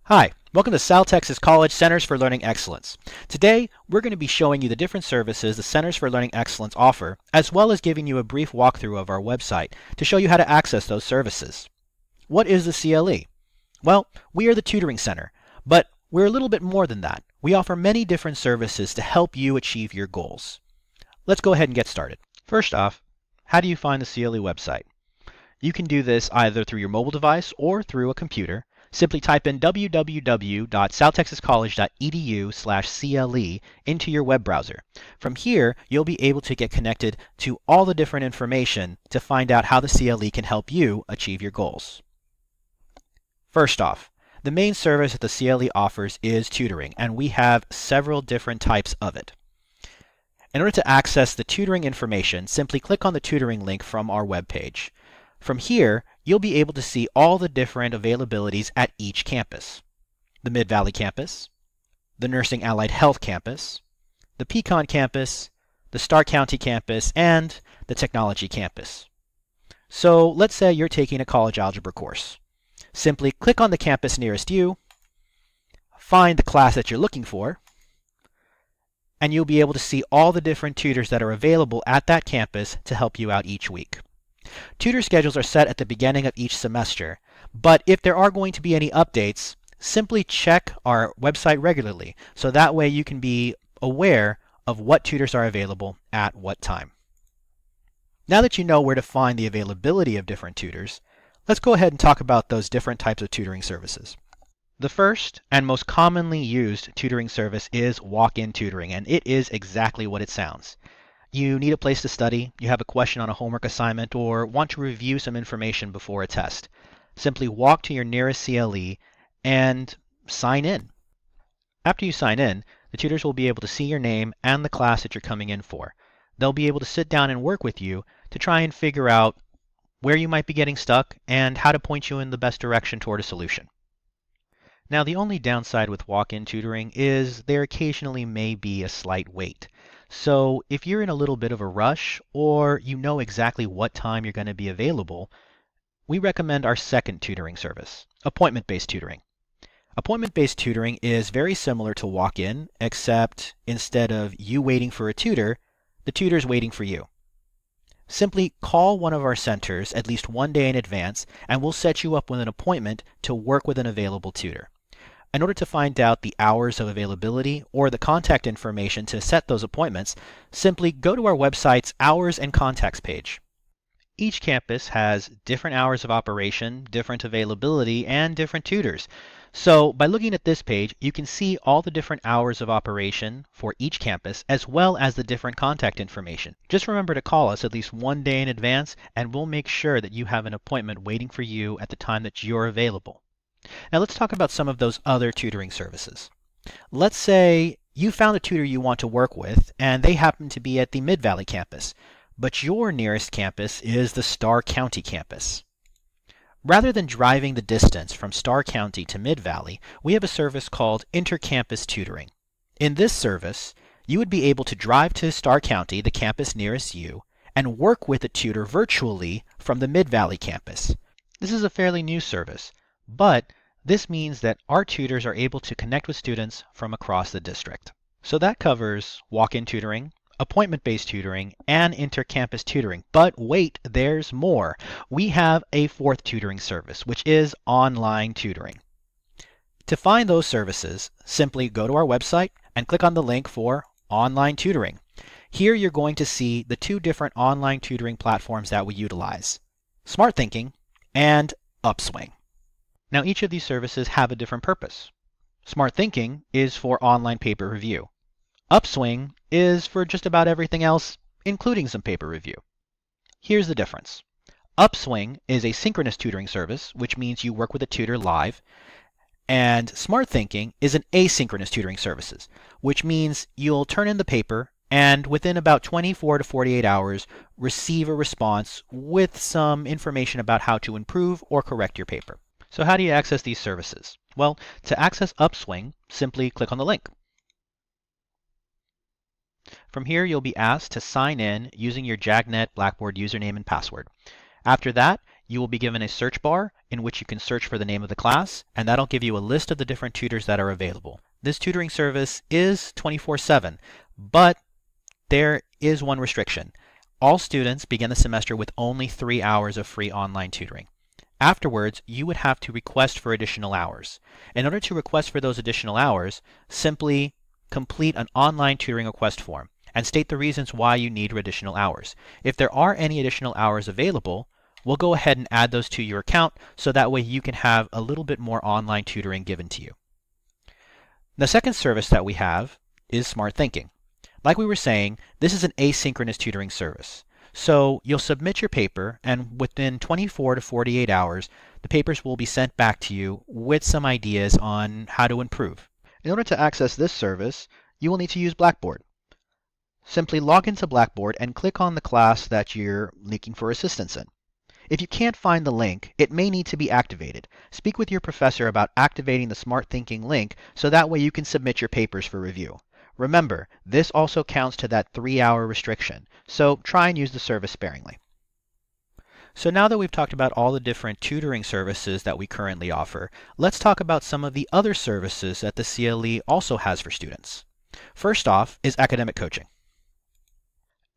Hi, welcome to South Texas College Centers for Learning Excellence. Today, we're going to be showing you the different services the Centers for Learning Excellence offer, as well as giving you a brief walkthrough of our website to show you how to access those services. What is the CLE? Well, we are the tutoring center, but we're a little bit more than that. We offer many different services to help you achieve your goals. Let's go ahead and get started. First off, how do you find the CLE website? You can do this either through your mobile device or through a computer. Simply type in www.southtexascollege.edu/CLE into your web browser. From here, you'll be able to get connected to all the different information to find out how the CLE can help you achieve your goals. First off, the main service that the CLE offers is tutoring, and we have several different types of it. In order to access the tutoring information, simply click on the tutoring link from our webpage. From here, you'll be able to see all the different availabilities at each campus. The Mid-Valley campus, the Nursing Allied Health campus, the Pecan campus, the Starr County campus, and the Technology campus. So let's say you're taking a college algebra course. Simply click on the campus nearest you, find the class that you're looking for, and you'll be able to see all the different tutors that are available at that campus to help you out each week. Tutor schedules are set at the beginning of each semester, but if there are going to be any updates, simply check our website regularly, so that way you can be aware of what tutors are available at what time. Now that you know where to find the availability of different tutors, let's go ahead and talk about those different types of tutoring services. The first and most commonly used tutoring service is walk-in tutoring, and it is exactly what it sounds. You need a place to study, you have a question on a homework assignment, or want to review some information before a test. Simply walk to your nearest CLE and sign in. After you sign in, the tutors will be able to see your name and the class that you're coming in for. They'll be able to sit down and work with you to try and figure out where you might be getting stuck and how to point you in the best direction toward a solution. Now, the only downside with walk-in tutoring is there occasionally may be a slight wait. So if you're in a little bit of a rush, or you know exactly what time you're going to be available, we recommend our second tutoring service, Appointment-Based Tutoring. Appointment-Based Tutoring is very similar to walk-in, except instead of you waiting for a tutor, the tutor's waiting for you. Simply call one of our centers at least one day in advance, and we'll set you up with an appointment to work with an available tutor. In order to find out the hours of availability or the contact information to set those appointments, simply go to our website's Hours and Contacts page. Each campus has different hours of operation, different availability, and different tutors. So by looking at this page, you can see all the different hours of operation for each campus, as well as the different contact information. Just remember to call us at least one day in advance, and we'll make sure that you have an appointment waiting for you at the time that you're available. Now let's talk about some of those other tutoring services. Let's say you found a tutor you want to work with, and they happen to be at the Mid-Valley campus, but your nearest campus is the Starr County campus. Rather than driving the distance from Starr County to Mid-Valley, we have a service called Inter-Campus Tutoring. In this service, you would be able to drive to Starr County, the campus nearest you, and work with a tutor virtually from the Mid-Valley campus. This is a fairly new service, but this means that our tutors are able to connect with students from across the district. So that covers walk-in tutoring, appointment-based tutoring, and inter-campus tutoring. But wait, there's more. We have a fourth tutoring service, which is online tutoring. To find those services, simply go to our website and click on the link for online tutoring. Here you're going to see the two different online tutoring platforms that we utilize, Smart Thinking and Upswing. Now each of these services have a different purpose. Smart Thinking is for online paper review. Upswing is for just about everything else, including some paper review. Here's the difference. Upswing is a synchronous tutoring service, which means you work with a tutor live, and Smart Thinking is an asynchronous tutoring services, which means you'll turn in the paper and within about 24 to 48 hours receive a response with some information about how to improve or correct your paper. So how do you access these services? Well, to access Upswing, simply click on the link. From here, you'll be asked to sign in using your JAGNet Blackboard username and password. After that, You will be given a search bar in which you can search for the name of the class, and that'll give you a list of the different tutors that are available. This tutoring service is 24/7, but there is one restriction. All students begin the semester with only 3 hours of free online tutoring. Afterwards, you would have to request for additional hours. In order to request for those additional hours, simply complete an online tutoring request form and state the reasons why you need additional hours. If there are any additional hours available, we'll go ahead and add those to your account so that way you can have a little bit more online tutoring given to you. The second service that we have is Smart Thinking. Like we were saying, this is an asynchronous tutoring service. So you'll submit your paper, and within 24 to 48 hours, the papers will be sent back to you with some ideas on how to improve. In order to access this service, you will need to use Blackboard. Simply log into Blackboard and click on the class that you're looking for assistance in. If you can't find the link, it may need to be activated. Speak with your professor about activating the Smart Thinking link so that way you can submit your papers for review. Remember, this also counts to that 3-hour restriction, so try and use the service sparingly. So now that we've talked about all the different tutoring services that we currently offer, let's talk about some of the other services that the CLE also has for students. First off is academic coaching.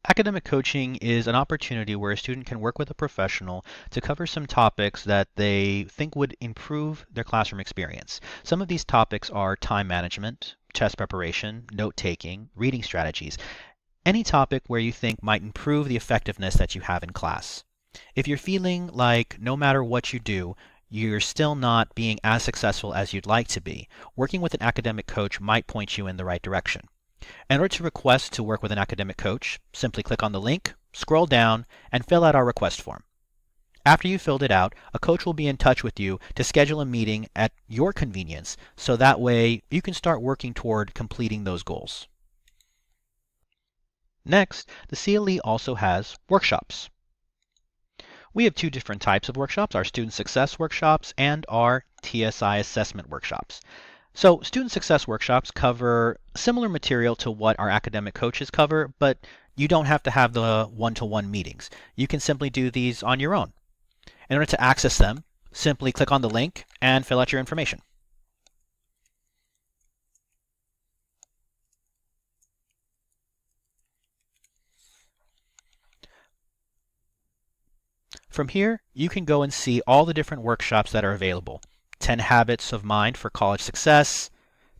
Academic coaching is an opportunity where a student can work with a professional to cover some topics that they think would improve their classroom experience. Some of these topics are time management, test preparation, note-taking, reading strategies, any topic where you think might improve the effectiveness that you have in class. If you're feeling like no matter what you do, you're still not being as successful as you'd like to be, working with an academic coach might point you in the right direction. In order to request to work with an academic coach, simply click on the link, scroll down, and fill out our request form. After you've filled it out, a coach will be in touch with you to schedule a meeting at your convenience, so that way you can start working toward completing those goals. Next, the CLE also has workshops. We have two different types of workshops, our Student Success workshops and our TSI assessment workshops. So Student Success workshops cover similar material to what our academic coaches cover, but you don't have to have the one-to-one meetings. You can simply do these on your own. In order to access them, simply click on the link and fill out your information. From here, you can go and see all the different workshops that are available. 10 Habits of Mind for College Success,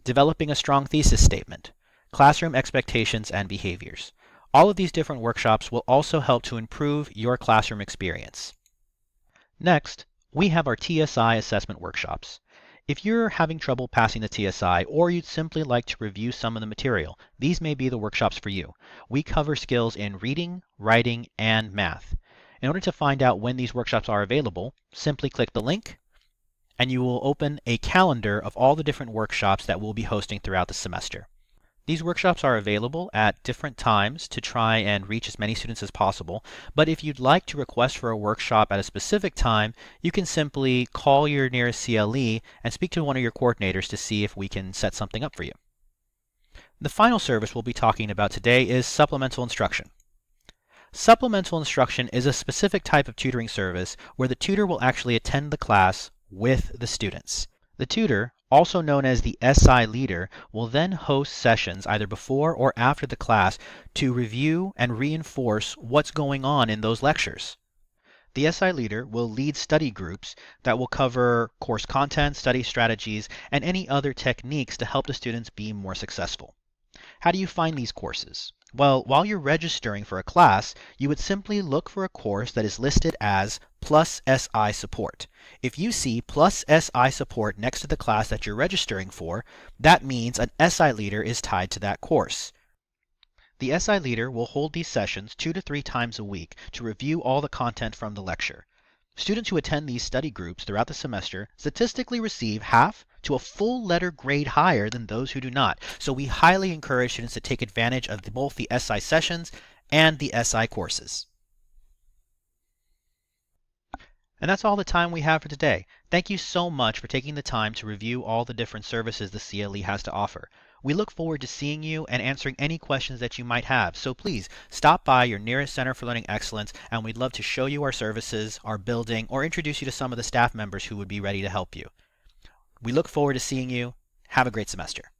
Developing a Strong Thesis Statement, Classroom Expectations and Behaviors. All of these different workshops will also help to improve your classroom experience. Next, we have our TSI assessment workshops. If you're having trouble passing the TSI or you'd simply like to review some of the material, these may be the workshops for you. We cover skills in reading, writing, and math. In order to find out when these workshops are available, simply click the link and you will open a calendar of all the different workshops that we'll be hosting throughout the semester. These workshops are available at different times to try and reach as many students as possible, but if you'd like to request for a workshop at a specific time, you can simply call your nearest CLE and speak to one of your coordinators to see if we can set something up for you. The final service we'll be talking about today is Supplemental Instruction. Supplemental Instruction is a specific type of tutoring service where the tutor will actually attend the class with the students. The tutor, also known as the SI leader, will then host sessions either before or after the class to review and reinforce what's going on in those lectures. The SI leader will lead study groups that will cover course content, study strategies, and any other techniques to help the students be more successful. How do you find these courses? Well, while you're registering for a class, you would simply look for a course that is listed as plus SI support. If you see plus SI support next to the class that you're registering for, that means an SI leader is tied to that course. The SI leader will hold these sessions 2 to 3 times a week to review all the content from the lecture. Students who attend these study groups throughout the semester statistically receive half to a full letter grade higher than those who do not. So we highly encourage students to take advantage of both the SI sessions and the SI courses. And that's all the time we have for today. Thank you so much for taking the time to review all the different services the CLE has to offer. We look forward to seeing you and answering any questions that you might have. So please stop by your nearest Center for Learning Excellence, and we'd love to show you our services, our building, or introduce you to some of the staff members who would be ready to help you. We look forward to seeing you. Have a great semester.